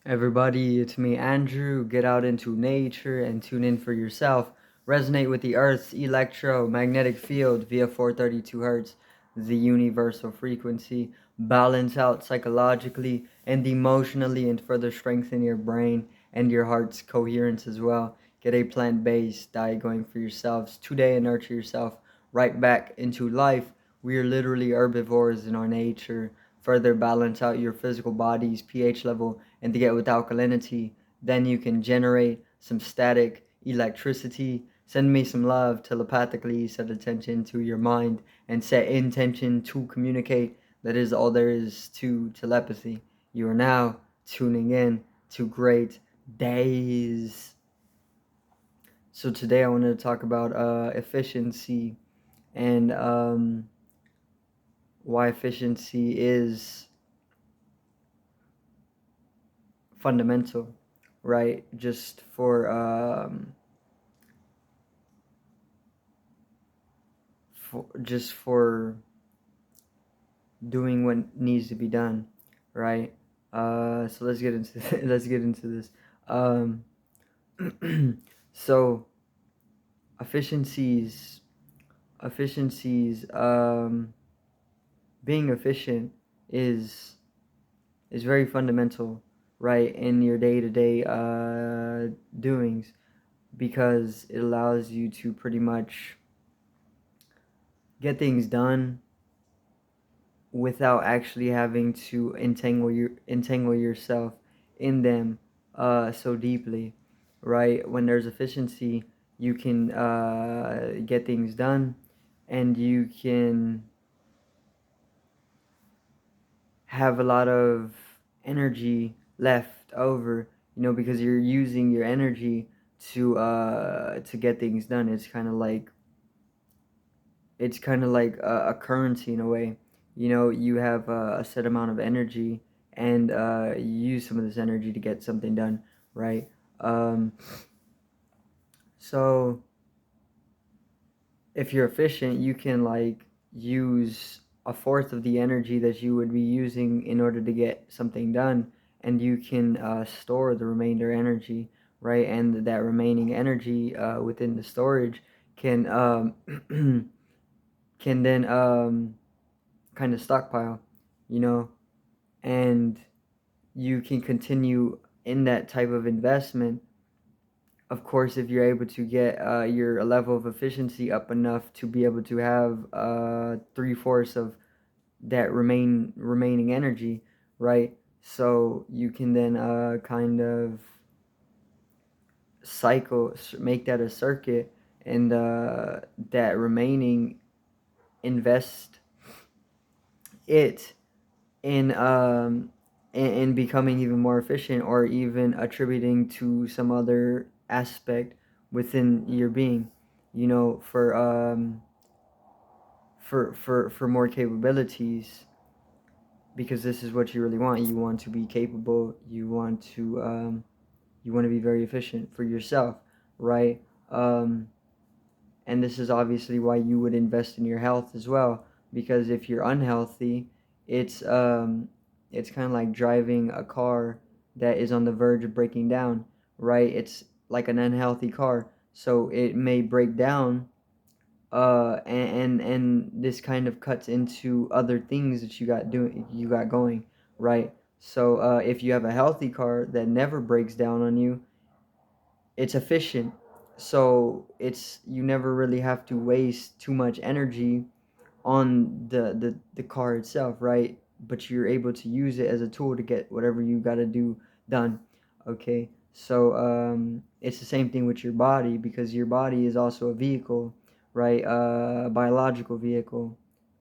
Everybody, it's me, Andrew. Get out into nature and tune in for yourself. Resonate with the Earth's electromagnetic field via 432 Hertz, the universal frequency. Balance out psychologically and emotionally and further strengthen your brain and your heart's coherence as well. Get a plant based diet going for yourselves today and nurture yourself right back into life. We are literally herbivores in our nature. Further balance out your physical body's pH level and to get with alkalinity, then you can generate some static electricity. Send me some love telepathically, set attention to your mind, and set intention to communicate. That is all there is to telepathy. You are now tuning in to Great Days. So today I wanted to talk about efficiency and why efficiency is fundamental, right? Just for doing what needs to be done, right? So let's get into let's get into this. Um, so efficiencies, efficiencies. Being efficient is is very fundamental, right, in your day to day doings because it allows you to pretty much get things done without actually having to entangle yourself in them so deeply, right? When there's efficiency, you can get things done, and you can have a lot of energy left over, because you're using your energy to get things done. It's kind of like a currency in a way. You have a set amount of energy, and you use some of this energy to get something done, right? Um, so if you're efficient, you can like use a fourth of the energy that you would be using in order to get something done, and you can store the remainder energy, right? And that remaining energy within the storage can can then kind of stockpile, you know, and you can continue in that type of investment. Of course, if you're able to get your level of efficiency up enough to be able to have three-fourths of that remaining energy, right? So you can then kind of make that a circuit, and that remaining invest it in becoming even more efficient, or even attributing to some other aspect within your being, for more capabilities, because this is what you really want. You want to be capable. You want to be very efficient for yourself, right? um, and this is obviously why you would invest in your health as well, because if you're unhealthy, it's um it's kind of like driving a car that is on the verge of breaking down, right? It's like an unhealthy car, so it may break down, and this kind of cuts into other things that you got going, right? So if you have a healthy car that never breaks down on you, it's efficient. So it's you never really have to waste too much energy on the car itself, right? But you're able to use it as a tool to get whatever you got to do done. Okay, so it's the same thing with your body, because your body is also a vehicle, right? A biological vehicle.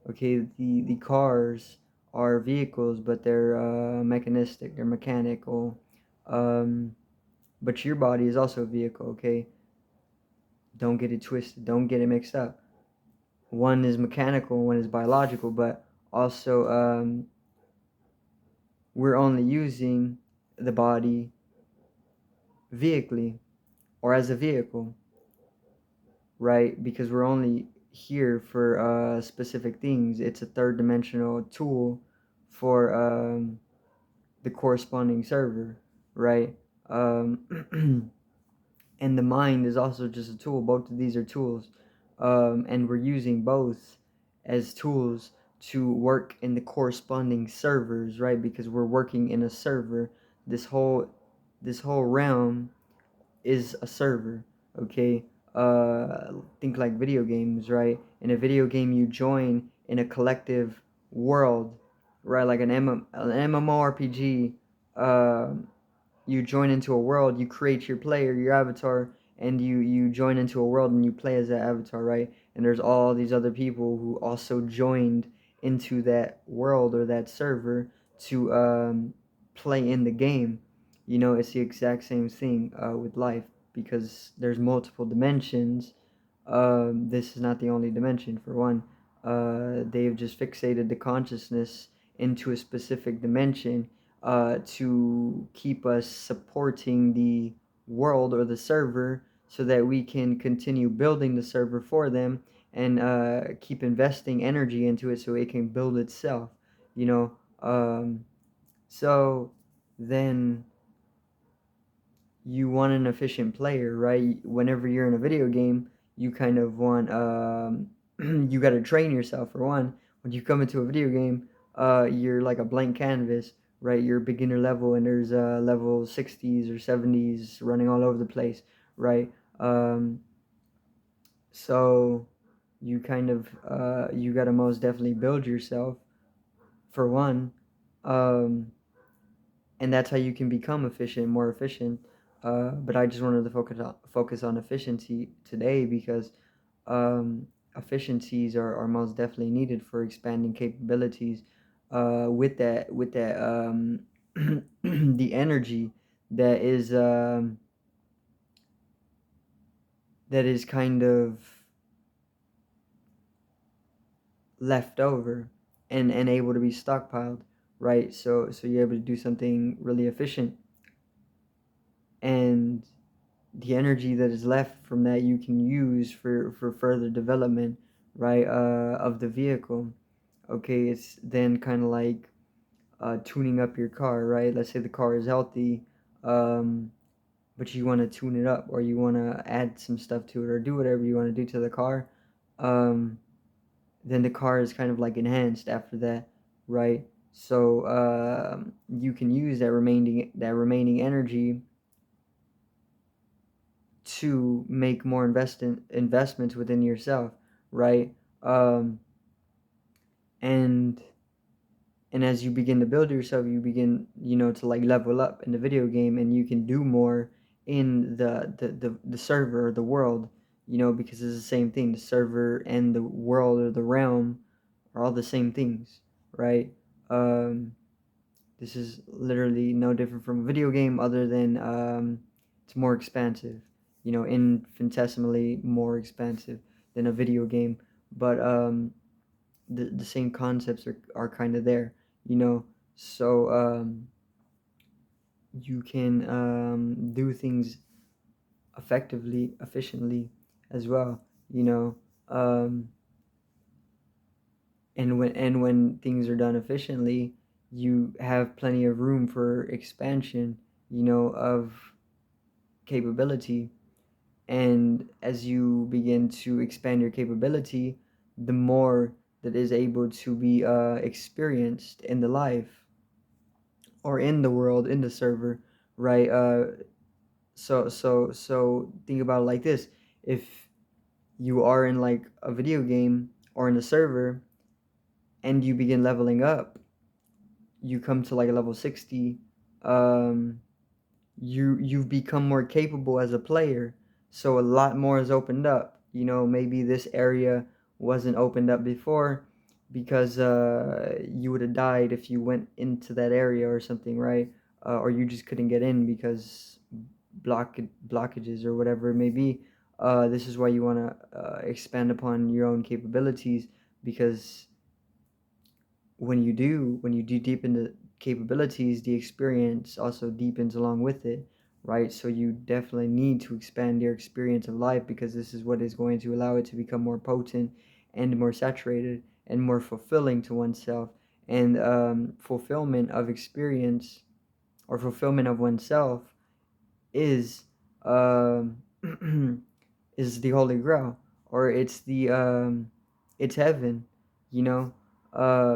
Okay, the cars are vehicles, but they're mechanistic, they're mechanical. um, but your body is also a vehicle. Okay, don't get it twisted, don't get it mixed up. One is mechanical, one is biological, but also we're only using the body vehically, or as a vehicle, right? Because we're only here for specific things. It's a third dimensional tool for the corresponding server, right? And the mind is also just a tool. Both of these are tools, and we're using both as tools to work in the corresponding servers, right? Because we're working in a server. This whole this whole realm is a server. Okay, think like video games, right? In a video game, you join in a collective world, right? Like an MMORPG. You join into a world, you create your player, your avatar, and you join into a world and you play as that avatar, right? And there's all these other people who also joined into that world or that server to play in the game. You know, it's the exact same thing with life, because there's multiple dimensions. This is not the only dimension, for one. They've just fixated the consciousness into a specific dimension to keep us supporting the world or the server, so that we can continue building the server for them, and keep investing energy into it so it can build itself, you know. So then you want an efficient player, right? Whenever you're in a video game, you kind of want you got to train yourself, for one. When you come into a video game, you're like a blank canvas, right? You're beginner level, and there's level 60s or 70s running all over the place, right? Um, so you kind of you got to most definitely build yourself, for one. Um, and that's how you can become efficient, more efficient. But I just wanted to focus on efficiency today, because um, efficiencies are most definitely needed for expanding capabilities. With that the energy that is kind of left over, and able to be stockpiled, right? So you're able to do something really efficient, and the energy that is left from that you can use for further development, right, of the vehicle. Okay, it's then kind of like tuning up your car, right? Let's say the car is healthy, um, but you want to tune it up, or you want to add some stuff to it, or do whatever you want to do to the car. um, then the car is kind of like enhanced after that, right? So you can use that remaining energy to make more investments within yourself, right? Um, and and as you begin to build yourself, you begin, to like level up in the video game, and you can do more in the server or the world, because it's the same thing. The server and the world or the realm are all the same things, right? Um, this is literally no different from a video game, other than it's more expansive, infinitesimally more expansive than a video game. But the same concepts are kind of there, you know. So you can do things effectively, efficiently as well, you know. Um, and when things are done efficiently, you have plenty of room for expansion, of capability. And as you begin to expand your capability, the more that is able to be experienced in the life, or in the world, in the server, right? So think about it like this: if you are in like a video game or in a server, and you begin leveling up, you come to like a level 60. um you've become more capable as a player, so a lot more is opened up. Maybe this area wasn't opened up before, because you would have died if you went into that area or something, right? Or you just couldn't get in because blockages or whatever it may be. This is why you want to expand upon your own capabilities, because when you do deepen the capabilities, the experience also deepens along with it, right? So you definitely need to expand your experience of life, because this is what is going to allow it to become more potent and more saturated and more fulfilling to oneself. And fulfillment of experience or fulfillment of oneself is um is the Holy Grail, or it's heaven, you know,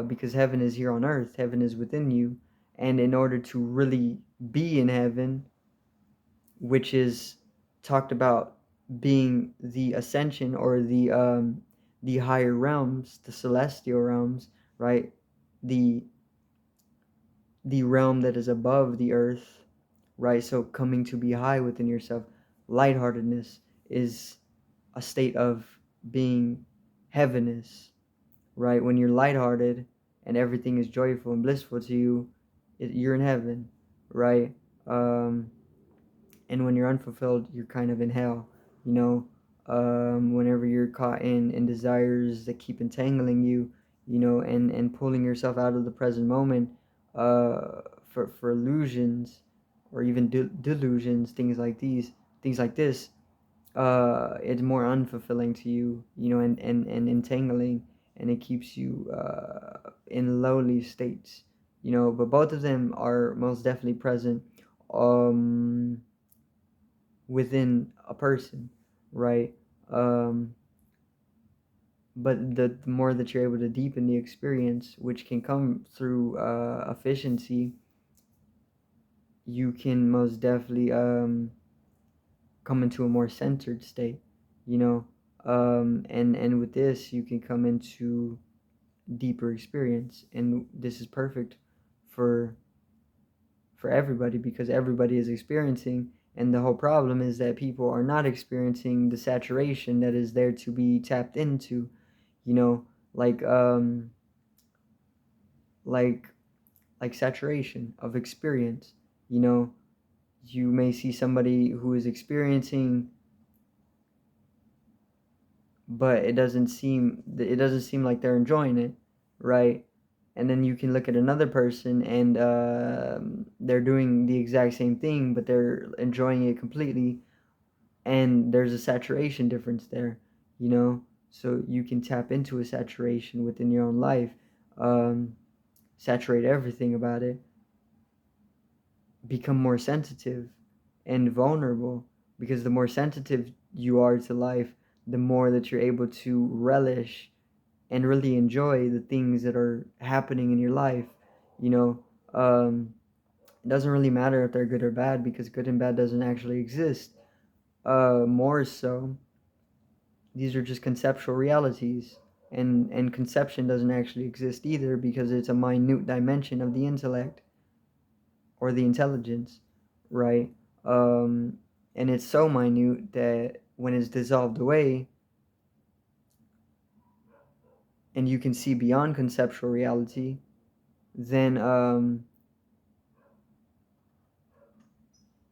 because heaven is here on earth, heaven is within you, and in order to really be in heaven, which is talked about being the ascension, or the higher realms, the celestial realms, right? The the realm that is above the earth, right? So coming to be high within yourself, lightheartedness is a state of being heaviness, right? When you're lighthearted and everything is joyful and blissful to you, you're in heaven, right? Um, and when you're unfulfilled, you're kind of in hell, you know. Whenever you're caught in desires that keep entangling you, you know, and pulling yourself out of the present moment, for illusions, or even delusions, things like this, it's more unfulfilling to you, you know, and entangling, and it keeps you in lowly states, you know. But both of them are most definitely present um within a person, right? um but the more that you're able to deepen the experience, which can come through efficiency, you can most definitely come into a more centered state, you know. And with this, you can come into deeper experience, and this is perfect for everybody, because everybody is experiencing. And the whole problem is that people are not experiencing the saturation that is there to be tapped into, you know. like um like like saturation of experience, you know. You may see somebody who is experiencing, but it doesn't seem like they're enjoying it, right? And then you can look at another person, and they're doing the exact same thing, but they're enjoying it completely, and there's a saturation difference there, you know. So you can tap into a saturation within your own life, um, saturate everything about it, become more sensitive and vulnerable, because the more sensitive you are to life, the more that you're able to relish and really enjoy the things that are happening in your life, you know. It doesn't really matter if they're good or bad, because good and bad doesn't actually exist. More so, these are just conceptual realities, and conception doesn't actually exist either, because it's a minute dimension of the intellect, or the intelligence, right? um, and it's so minute that when it's dissolved away, and you can see beyond conceptual reality, then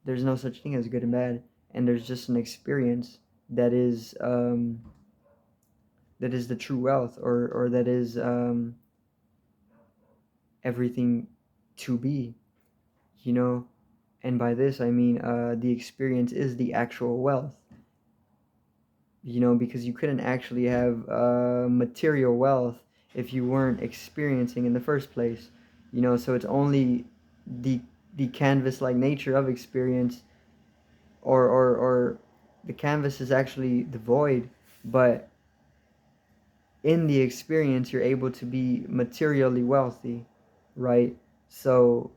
there's no such thing as good and bad, and there's just an experience that is the true wealth, or that is everything to be, you know. And by this I mean, the experience is the actual wealth, you know, because you couldn't actually have material wealth if you weren't experiencing in the first place, you know. So it's only the the canvas like nature of experience, or the canvas is actually the void, but in the experience you're able to be materially wealthy, right? So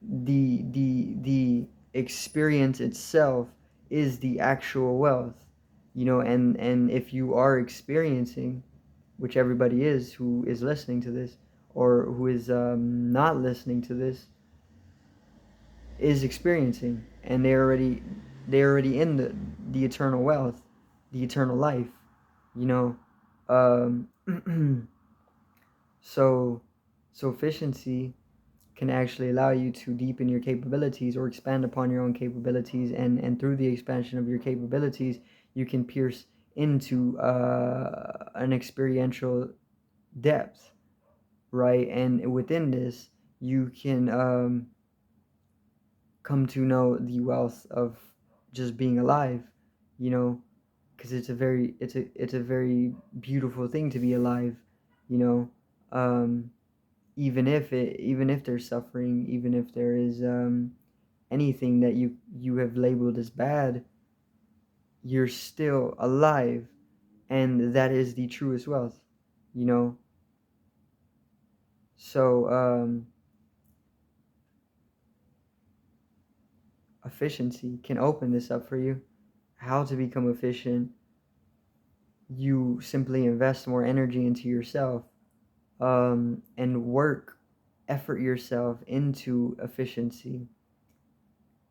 the experience itself is the actual wealth, you know. And if you are experiencing, which everybody is who is listening to this, or who is not listening to this, is experiencing, and they're already in the eternal wealth, the eternal life, you know. um so efficiency can actually allow you to deepen your capabilities, or expand upon your own capabilities, and through the expansion of your capabilities, you can pierce into an experiential depth, right? And within this, you can come to know the wealth of just being alive, you know, because it's a very beautiful thing to be alive, you know. um even if there's suffering, even if there is anything that you have labeled as bad, you're still alive, and that is the truest wealth, you know. So efficiency can open this up for you. How to become efficient? You simply invest more energy into yourself, and effort yourself into efficiency,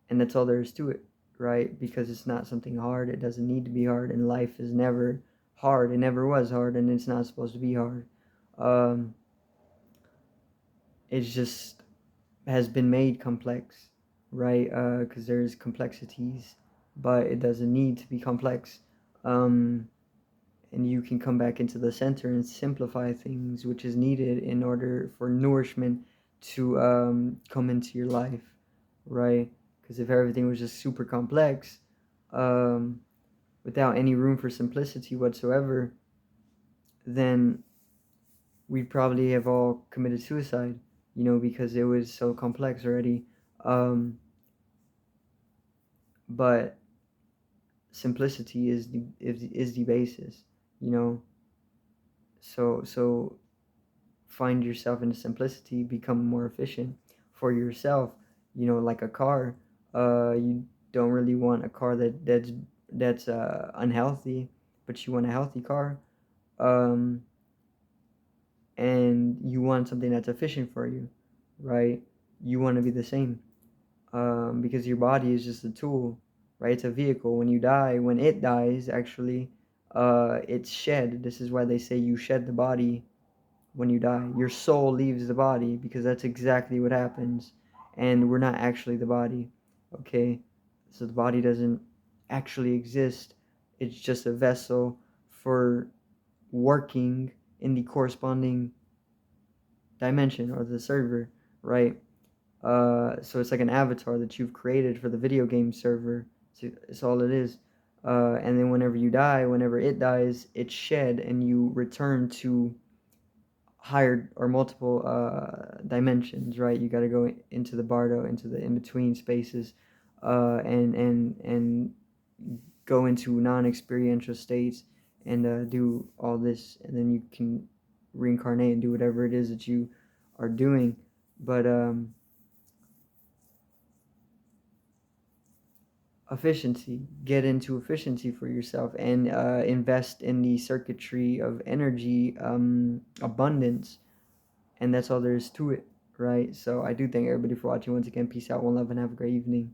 and that's all there is to it, right? Because it's not something hard. It doesn't need to be hard, and life is never hard. It never was hard, and it's not supposed to be hard. Um, it's just has been made complex, right? Because there's complexities, but it doesn't need to be complex. Um, and you can come back into the center and simplify things, which is needed in order for nourishment to come into your life, right? Because if everything was just super complex, um, without any room for simplicity whatsoever, then we'd probably have all committed suicide, because it was so complex already. Um, but simplicity is the basis, you know. So find yourself in the simplicity, become more efficient for yourself. Like a car. You don't really want a car that's unhealthy, but you want a healthy car. Um, and you want something that's efficient for you, right? You want to be the same, because your body is just a tool, right? It's a vehicle. When it dies, actually, it's shed. This is why they say you shed the body when you die. Your soul leaves the body, because that's exactly what happens. And we're not actually the body, okay? So the body doesn't actually exist. It's just a vessel for working in the corresponding dimension or the server, right? So it's like an avatar that you've created for the video game server. It's all it is. And then whenever it dies, it's shed, and you return to higher or multiple dimensions, right? You got to go into the bardo, into the in between spaces, and go into non-experiential states, and do all this, and then you can reincarnate and do whatever it is that you are doing. But efficiency, get into efficiency for yourself, and invest in the circuitry of energy abundance, and that's all there is to it, right? So I do thank everybody for watching once again. Peace out, one love, and have a great evening.